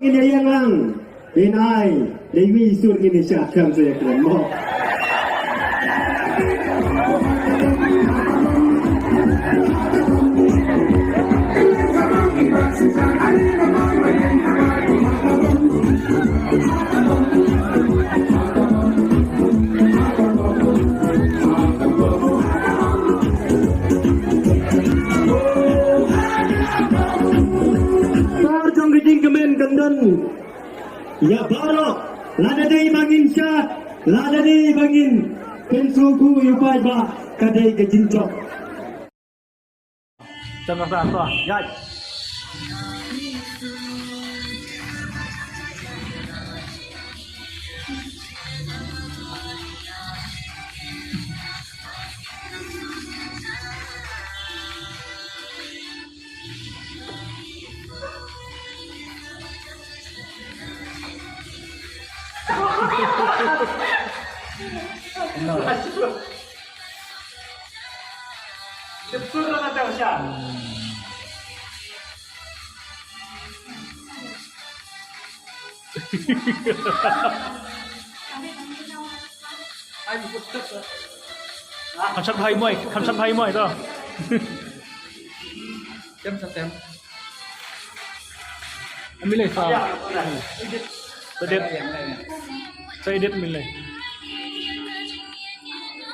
Ini yang lang, Binai, Dewi Sur Indonesia akan saya kelompok. Ya barok, lada day bangin syat, lada day bangin pensuku yupai ba kadai ke jincok. Jangan salah, ya. Betul lah kata Usha. Kamsat bhai moi to. Chấm tem. Ambil leh sa. Saya edit ambil leh.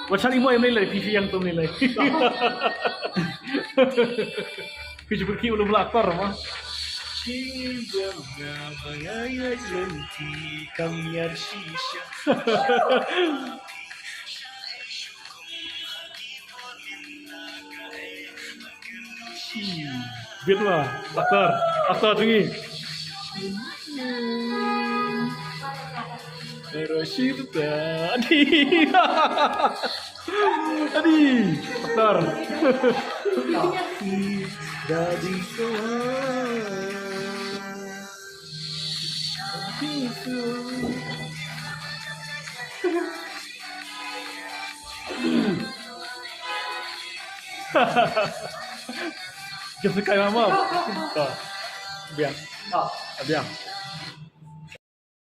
Wachan imo ambil leh TV yang tu ambil leh. Kerja pergi belum lakar mah. Biar lah, akar tinggi. Rashid tadi, akar. Dari Jangan sekali mama. Biar. Biar.